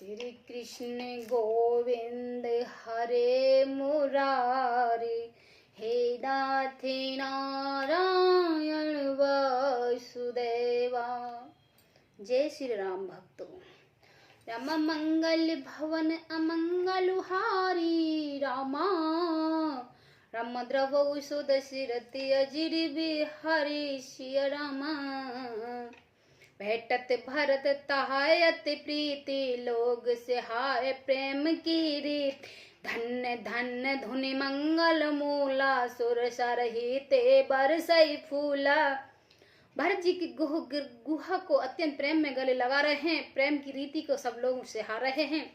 श्री कृष्ण गोविंद हरे मुरारी, हे नाथ नारायण वासुदेवा। जय श्री राम भक्तों। राम मंगल भवन अमंगल हारी, रामा राम द्रव सुदशरथि अजिर बिहारी, सिया रामा। भेटत भरत तहायत प्रीति, लोग सिहाय प्रेम की रीत। धन्य धन्य धुनि मंगल मूला, सुर सरहिते बरसई फूला। भरत जी की गुहा को अत्यंत प्रेम में गले लगा रहे हैं। प्रेम की रीति को सब लोग सिहा रहे हैं।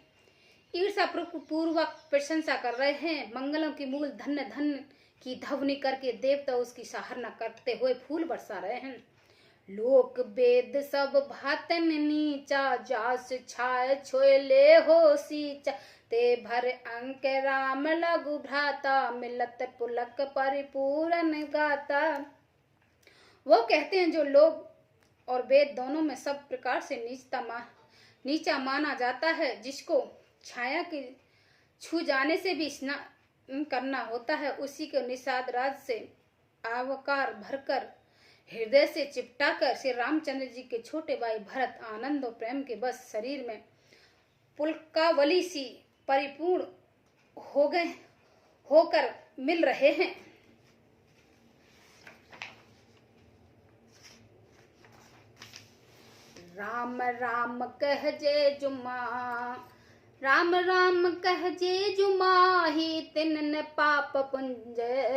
ईर्षा पूर्वक प्रशंसा कर रहे हैं। मंगलों की मूल धन्य धन्य की ध्वनि करके देवता उसकी सराहना करते हुए फूल बरसा रहे हैं। लोक वेद सब भातन नीचा, जास छाय छोले हो सीचा। ते भर अंक राम लघु भ्राता, मिलत पुलक परिपूर्ण गाता। वो कहते हैं जो लोग और वेद दोनों में सब प्रकार से नीचा माना जाता है, जिसको छाया के छू जाने से भी स्नान करना होता है, उसी को निषाद राज से आवकार भरकर हृदय से चिपटाकर श्री रामचंद्र जी के छोटे भाई भरत आनंद और प्रेम के बस शरीर में पुलकावली सी परिपूर्ण होकर मिल रहे हैं। राम राम कह जे जुमा, राम राम कह जे जुमाही, तिन पाप पुंज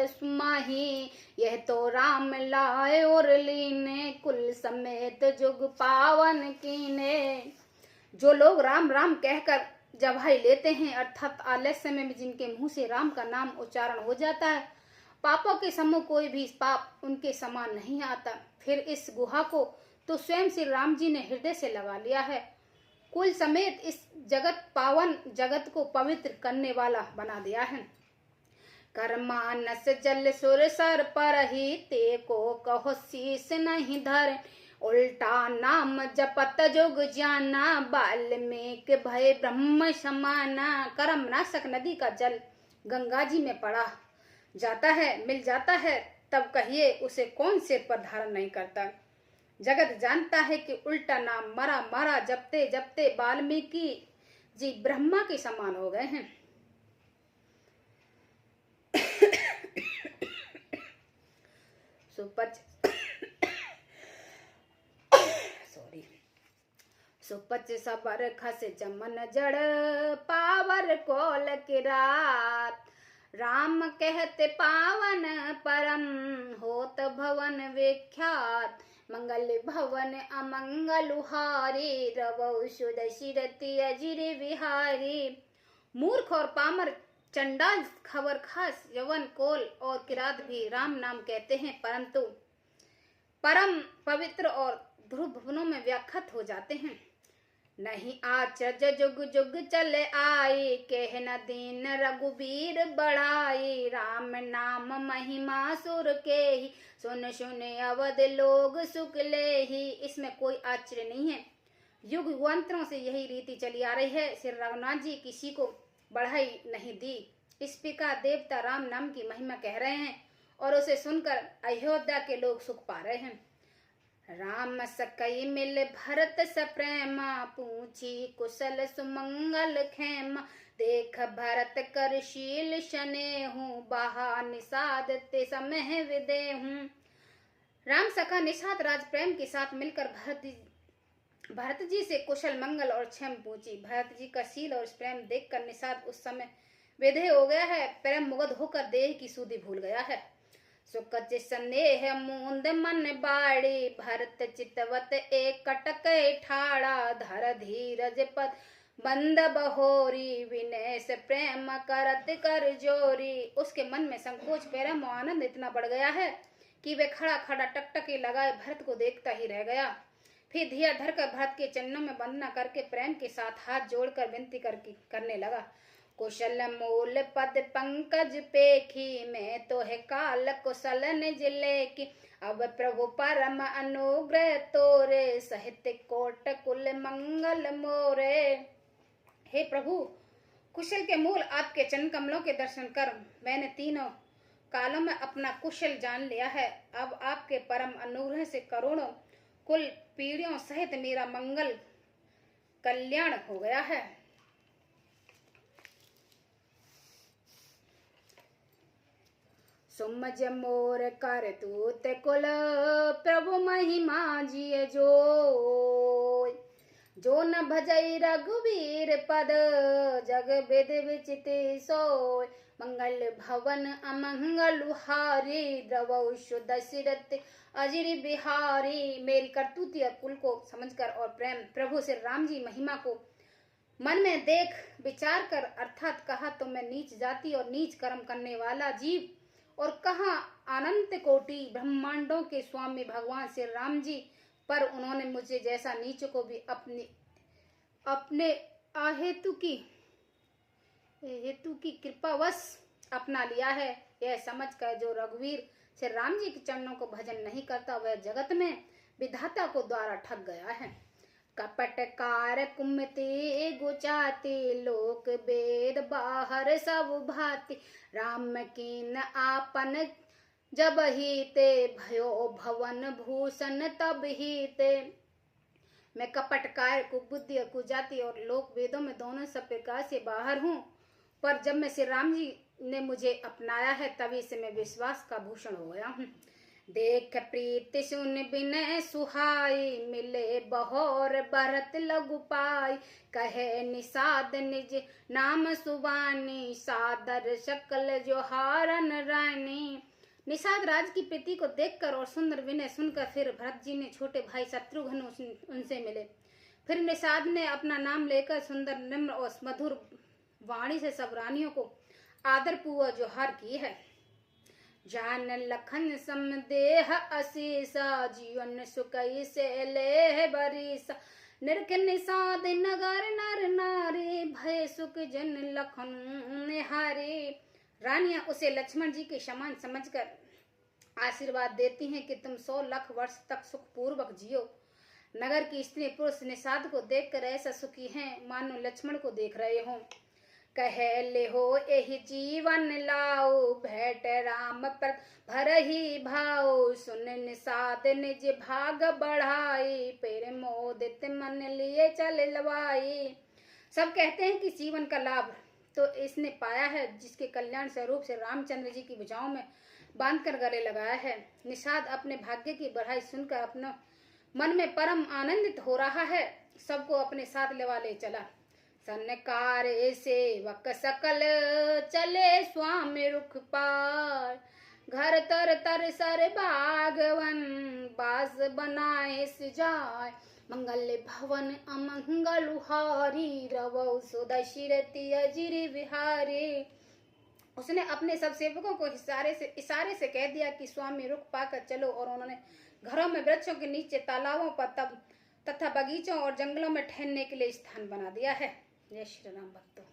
सुमाही। यह तो राम लाए और लीने, कुल समेत जुग पावन कीने। जो लोग राम राम कहकर जवाई लेते हैं, अर्थात आलस्य में जिनके मुंह से राम का नाम उच्चारण हो जाता है, पापों के समूह कोई भी पाप उनके समान नहीं आता। फिर इस गुहा को तो स्वयं श्री राम जी ने हृदय से लगा लिया है। कुल समेत इस जगत पावन जगत को पवित्र करने वाला बना दिया है। कर्मानस जल सुर सर पर ही, ते को कहो शीस नहीं धर। उल्टा नाम जपत जुग जाना, वाल्मीकि भय ब्रह्म समाना। कर्म नाशक नदी का जल गंगा जी में पड़ा जाता है, मिल जाता है, तब कहिए उसे कौन सिर पर धारण नहीं करता। जगत जानता है कि उल्टा नाम मरा मरा जपते जपते वाल्मीकि जी ब्रह्मा के समान हो गए हैं। सुपच सबर खस चमन जड़, पावर कोल की रात। राम कहते पावन परम, होत भवन विख्यात। मंगल भवन अमंगल हारी, रवौ सुदशरथि अजिर बिहारी। मूर्ख और पामर चंडाल खबर खास यवन कोल और किरात भी राम नाम कहते हैं, परंतु परम पवित्र और ध्रुव भवनों में व्याख्यात हो जाते हैं। नहीं आचर्य जुग जुग चले आई, कह न दीन रघुबीर बढ़ाई। राम नाम महिमा सुर के ही, सुन सुन अवध लोग सुख ले ही। इसमें कोई आश्चर्य नहीं है। युग युगांतरों से यही रीति चली आ रही है। श्री रघुनाथ जी किसी को बढ़ाई नहीं दी। इस प्रकार देवता राम नाम की महिमा कह रहे हैं और उसे सुनकर अयोध्या के लोग सुख पा रहे हैं। राम सकई मिल भरत सप्रेमा, पूछी कुशल सुमंगल खेमा। देख भरत कर शील शने हूँ, बहा निषाद ते समय विदे हूँ। राम सखा निषाद राज प्रेम के साथ मिलकर भरत जी से कुशल मंगल और क्षेम पूछी। भरत जी का शील और प्रेम देखकर निषाद उस समय विधेय हो गया है। प्रेम मुग्ध होकर देह की सुधि भूल गया है। सुकच स्नेह मूंद मन बाड़ी, भरत चितवत एक कटक ठाड़ा। धर धीरज पद बंद बहोरी, विनय से प्रेम करत कर जोरी। उसके मन में संकोच प्रेम और आनंद इतना बढ़ गया है कि वे खड़ा खड़ा टकटकी लगाए भरत को देखता ही रह गया। फिर धिया धरकर भरत के चरणों में वंदना करके प्रेम के साथ हाथ जोड़कर विनती करने लगा। कुशल मूल पद पंकज पेखी, मैं तो है काल कुशल निज लेखी। अब प्रभु परम अनुग्रह तोरे, सहित कोट कुल मंगल मोरे। हे प्रभु, कुशल के मूल आपके चरण कमलों के दर्शन कर मैंने तीनों कालों में अपना कुशल जान लिया है। अब आपके परम अनुग्रह से करोड़ों कुल पीढ़ियों सहित मेरा मंगल कल्याण हो गया है। सुमज मोर कर तूत कुल प्रभु महिमा जिय जो न भजई रघुवीर पद जग वेद विचित सोय। मंगल भवन अमंगल हारी द्रवशु दशरथ अजिर बिहारी। मेरी करतूती और कुल को समझकर और प्रेम प्रभु से राम जी महिमा को मन में देख विचार कर, अर्थात कहा तो मैं नीच जाति और नीच कर्म करने वाला जीव, और कहा अनंत कोटि ब्रह्मांडों के स्वामी भगवान श्री राम जी, पर उन्होंने मुझे जैसा नीच को भी अपने हेतु की कृपावश अपना लिया है। यह समझकर जो रघुवीर श्री राम जी के चरणों को भजन नहीं करता वह जगत में विधाता को द्वारा ठग गया है। कपटकार कुमति गुचाती लोक वेद बाहर सब भांति। राम कीन आपन जब ही ते भयो भवन भूषण तब ही ते। मैं कपटकार कुबुद्धि और कुजाति और लोक वेदों में दोनों सब प्रकार से बाहर हूँ, पर जब मैं श्री राम जी ने मुझे अपनाया है तभी से मैं विश्वास का भूषण हो गया हूँ। देख प्रीति सुन बिनय सुहाई मिले बहोर भरत लघु पाई। कहे निषाद निज नाम सुवानी सादर शकल जोहारन रानी। निषाद राज की प्रीति को देखकर और सुंदर विनय सुनकर फिर भरत जी ने छोटे भाई शत्रुघ्न उनसे मिले। फिर निषाद ने अपना नाम लेकर सुंदर निम्र और मधुर वाणी से सब रानियों को आदर पूर्वक जोहार की है। जान लखन समदेह असीसा जीवन सुकई से ले बरीसा। निरख निषाद नगर नर नारी भय सुख जन लखन निहारी। रानियां उसे लक्ष्मण जी के समान समझकर आशीर्वाद देती हैं कि तुम 100 लाख वर्ष तक सुख पूर्वक जियो। नगर की स्त्री पुरुष निषाद को देखकर ऐसा सुखी हैं मानो लक्ष्मण को देख रहे हों। कहे ले हो यही जीवन लाओ भेंट राम पर भरही भाओ। सुन निषाद निज भाग बढ़ाई फिर मोदित मन लिए चल लवाई। सब कहते हैं कि जीवन का लाभ तो इसने पाया है जिसके कल्याण स्वरूप से रामचंद्र जी की भुजाओं में बांधकर गले लगाया है। निषाद अपने भाग्य की बढ़ाई सुनकर अपना मन में परम आनंदित हो रहा है। सबको अपने साथ ले चला। सनकार सेवक सकल चले स्वामी रुख पार। घर तर तर सर बागवन बास बनाए सिजाय। मंगल भवन अमंगल हारी रवौ सुदशरथी अजिर बिहारी। उसने अपने सब सेवकों को इशारे से कह दिया कि स्वामी रुख पाकर चलो, और उन्होंने घरों में वृक्षों के नीचे तालाबों पर तथा बगीचों और जंगलों में ठहरने के लिए स्थान बना दिया है। जय श्री राम भक्तों।